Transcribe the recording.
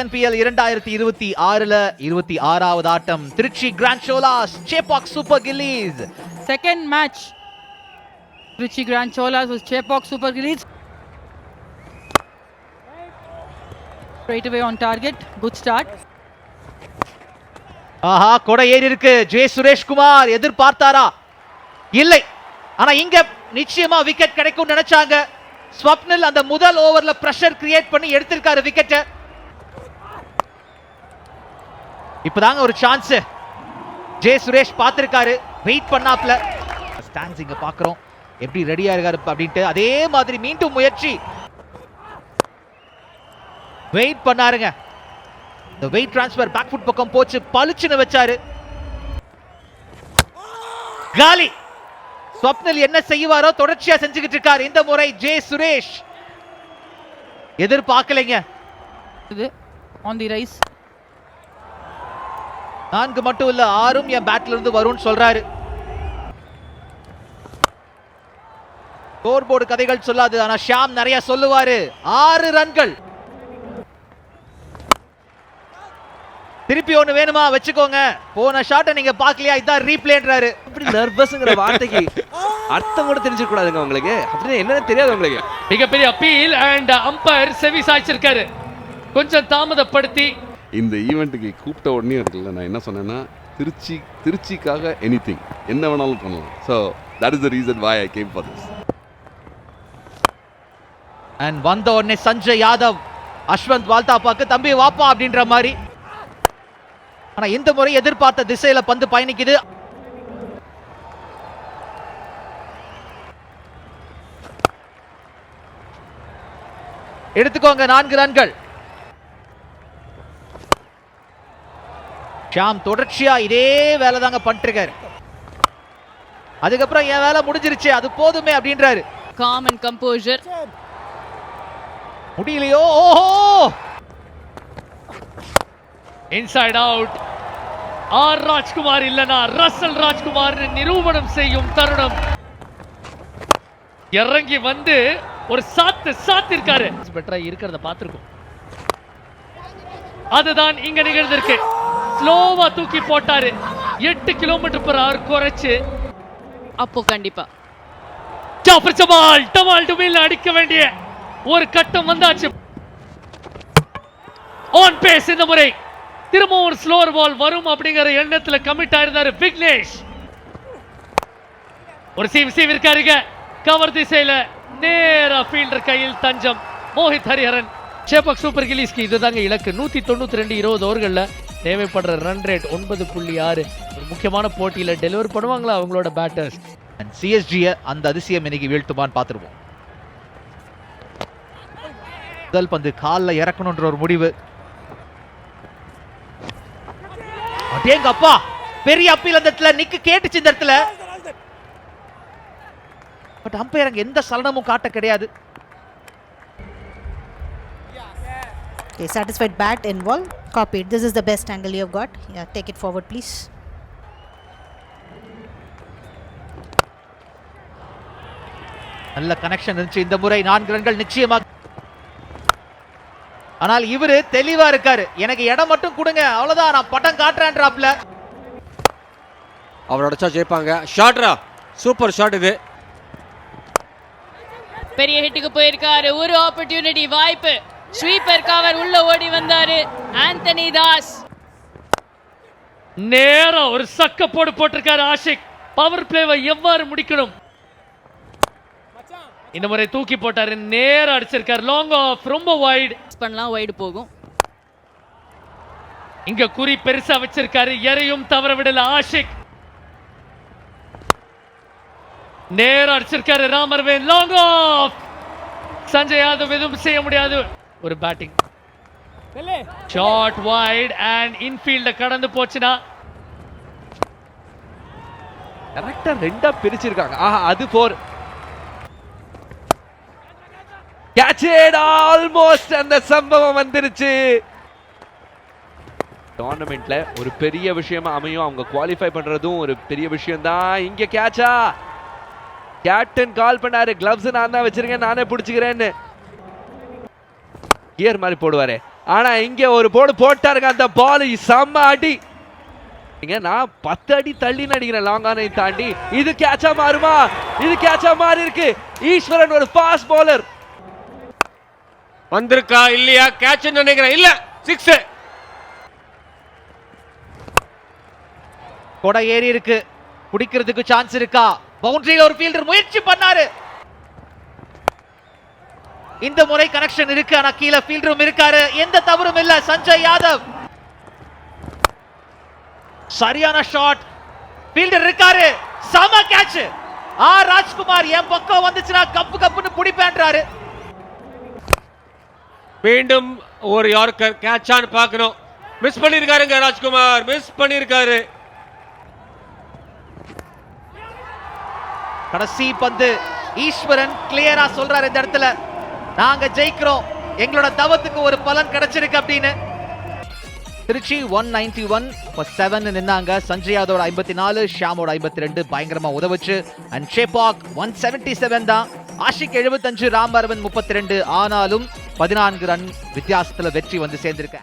NPL 2026ல 26வது ஆட்டம் Trichy Grand Cholas Chepauk super Gillies. Second match Trichy Grand Cholas was Chepauk Super Gillies. Straight away on target. Good start. ஆஹா, கொடை ஏறி இருக்கு. ஜே சுரேஷ்குமார் எதிர்பார்த்தாரா? இல்லை. ஆனா இங்க நிச்சயமா விக்கெட் கிடைக்கும் நினைச்சாங்க. ஸ்வப்னில் அந்த முதல் ஓவர்ல பிரஷர் கிரியேட் பண்ணி எடுத்திருக்காரு விக்கெட். இப்பதாங்க ஒரு சான்ஸ் ஜே சுரேஷ் பார்த்திருக்காரு. வெயிட் பண்ணாப்ல ஸ்டாண்ட்ஸ் இங்க பாக்குறோம் எப்படி ரெடியா இருக்காரு அப்படின்ட்டு. அதே மாதிரி மீண்டும் முயற்சி. வெயிட் பண்ணாருங்க. இந்த வெயிட் டிரான்ஸ்ஃபர் பேக் ஃபுட் பக்கம் போச்சு. பளிச்சுன்னு வச்சாரு. காலி. ஸ்வப்னில் என்ன செய்வாரோ தொடர்ச்சியா செஞ்சுக்கிட்டு இருக்காரு இந்த முறை ஜே சுரேஷ். எதிர்பார்க்கலைங்க. On the rise. 4 மட்டும் இல்ல 6ம் என் பேட்ல இருந்து வரும்னு சொல்றாரு. ஸ்கோர் போர்டு கதைகள் சொல்லாது, ஆனா ஷாம் நிறைய சொல்லுவாரு. 6 ரன்கள். திருப்பி ஒண்ணு வேணுமா வச்சுக்கோங்க. போன ஷாட்டை நீங்க பார்க்கலையா? இதான் ரீப்ளேன்றாரு. இப்படி நர்வஸ்ங்கற வார்த்தைக்கு அர்த்தம் கூட தெரிஞ்சிர கூடாதுங்க உங்களுக்கு. அப்படியே என்னன்னு தெரியாது உங்களுக்கு. மிகப்பெரிய அப்பீல் அண்ட் அம்பயர் செவி சாய்ச்சிருக்காரு. கொஞ்சம் தாமதப்படுத்தி இந்த ஈவெண்ட்டுக்கு கூப்பிட்ட உடனே இருக்குல்ல, நான் என்ன சொன்னேன்னா திருச்சிக்காக எனிதிங் என்ன வேணாலும் பண்ணலாம். So that is the reason why I came for this. And வந்த உடனே சஞ்சய் யாதவ் அஸ்வந்த் வால்தாப்பாக்கு தம்பி வாப்பா அப்படின்ற மாதிரி. ஆனா இந்த முறை எதிர்பார்த்த திசையில பந்து பயணிக்குது. எடுத்துக்கோங்க 4 ரன்கள். ஷாம் தொடர்ச்சியா இதே வேலை தாங்க பண்ணிட்டு இருக்காரு. அதுக்கப்புறம் என் வேலை முடிஞ்சிருச்சு அது போதுமே அப்படின்றாரு. Calm and composure. முடியலையோ? ஓஹோ, இன்சைட் அவுட். ஆர் ராஜ்குமார் இல்லனா ரசல் ராஜ்குமார் நிரூபணம் செய்யும் தருணம். இறங்கி வந்து ஒரு சாத்திருக்காரு. பெட்டரா இருக்கிறத பார்த்திருக்கோம். அதுதான் இங்க நிகழ்ந்திருக்கு. ஸ்லோவா தூக்கி போட்டாரு. 8 km/h குறைச்சு. அப்போ கண்டிப்பா ஜாஃபர் ஜமால் டமால் டுமில் அடிக்க வேண்டிய ஒரு கட்டம் வந்தாச்சு. ஆன் பேஸ் இந்த முறை. திரும்ப ஒரு ஸ்லோவர் பால் வரும் அப்படிங்கிற எண்ணத்துல கமிட் ஆயிருந்தாரு விக்னேஷ். ஒரு சீவ் இருக்காருங்க. கவர் திசையில நேரா ஃபீல்டர் கையில் தஞ்சம். மோஹித் ஹரிஹரன். சேப்பாக் சூப்பர் கில்லிஸ்க்கு இதுதாங்க இலக்கு. 192 20 ஓவர்கள்ல தேவைப்படுற ரன் ரேட் 9.6. ஒரு முக்கியமான போட்டியில டெலிவர் பண்ணுவாங்களா அவங்களோட பேட்டர்ஸ். சிஎஸ்ஜி அந்த அதிசயம் இன்னைக்கு வீழ்த்துமான்னு பார்த்துருவோம். முதல் பந்து காலில் இறக்கணுன்ற ஒரு முடிவு. அடேங்க அப்பா, பெரிய அப்பீல் அந்த இடத்துல நிக்கு கேட்டுச்சு இந்த இடத்துல. பட் அம்பையர் அங்க எந்த சலனமும் காட்ட கிடையாது. Okay, satisfied bat and ball. Copied. This is the best angle you have got. Yeah, take it forward, please. நல்ல கனெக்ஷன் இருந்துச்சு இந்த முறை. 4 ரன்கள் நிச்சயமாக. ஆனால் இவரு தெளிவா இருக்காரு. எனக்கு இடம் மட்டும் கொடுங்க, அவ்வளவுதான், நான் பட்டம் காட்டுறேன்றாப்ல. அவர் அடிச்சா ஜெயிப்பாங்க. ஷாட்ரா, சூப்பர் ஷாட் இது. பெரிய ஹிட்டுக்கு போயிருக்காரு. ஒரு ஆப்பர்ச்சுனிட்டி வாய்ப்பு. ஸ்வீப்பர் கவர் உள்ள ஓடி வந்தாரு ஆந்தனி தாஸ். நேரா ஒரு சக்க போட்டிருக்காரு ஆஷிக். பவர் பிளேவை எவ்வாறு முடிக்கணும் இந்த முறை தூக்கி போட்டாரு. நேரா அடிச்சிருக்காரு. லாங் ஆஃப், ரொம்ப வைட் பண்ணலாம், வைடு போகும். இங்க குறி பெருசா வச்சிருக்காரு. எறையும் தவற விடல ஆஷிக். நேரா அடிச்சிருக்காரு ராமர்வேன். Long off. சஞ்சய் யாதவ் எதுவும் செய்ய முடியாது. ஒரு பேட்டிங் ஷார்ட் வைட் அண்ட் இன்ஃபீல்ட கடந்து போச்சுனா கரெக்டா ரெண்டா பிரிச்சிருக்காங்க. ஆஹா, அது 4. Catch it almost. அந்த சம்பவம் வந்துருச்சு. டோர்னமெண்ட்ல ஒரு பெரிய விஷயமா அமையும். அவங்க குவாலிஃபை பண்றதும் ஒரு பெரிய விஷயம் தான். இங்க கேட்சா? கேப்டன் கால் பண்ணாரு, கிளவ்ஸ் நான் தான் வச்சிருக்கேன், நானே பிடிச்சிக்கிறேன்னு. கியர் மாதிரி போடுவாரு. ஆனா இங்க ஒரு போடு போட்டாருங்க அந்த பால் செம்ம அடி. இங்க நான் 10 அடி தள்ளி நடிக்கிறேன் லாங் ஆனை தாண்டி. இது கேட்சா மாறுமா? இது கேட்சா மாறி இருக்கு. ஈஸ்வரன் ஒரு ஃபாஸ்ட் பவுலர். வந்திருக்கா இல்லையா? கேட்ச் நினைக்கிறேன். இல்ல, 6. கொடை ஏறி இருக்கு, பிடிக்கிறதுக்கு சான்ஸ் இருக்கா? பவுண்டரியில ஒரு ஃபீல்டர் முயற்சி பண்ணாரு. இந்த முறை கனெக்ஷன் இருக்கு, ஆனா கீழே ஃபீல்டரும் இருக்காரு. எந்த தவறும் இல்ல. சஞ்சய் யாதவ் சரியான ஷாட். ஃபீல்டர் இருக்காரு. சம கேட்ச். ராஜ்குமார் என் பக்கம் வந்துச்சுனா கப்பு கப்புன்னு பிடிப்பேன்றாரு. மீண்டும் ஒரு யார்க்கர். கேட்சான்னு பார்க்கணும். மிஸ் பண்ணிருக்காருங்க ராஜ்குமார், மிஸ் பண்ணிருக்காரு. கடைசி பந்து. ஈஸ்வரன் கிளியரா சொல்றாரு இந்த இடத்துல, நாங்க ஜெயிக்கிறோம், எங்களோட தவத்துக்கு ஒரு பலன் கிடைச்சிருக்கு அப்படின்னு. திருச்சி 191 for 7 நின்னாங்க. சஞ்சய் யாதவோட 54, ஷியாமோட 52 பயங்கரமா உதவுச்சு. அண்ட் ஷேபாக் 177 தான். ஆஷிக் 75, ராம் அரவன் 32. ஆனாலும் 14 ரன் வித்தியாசத்துல வெற்றி வந்து சேர்ந்திருக்க.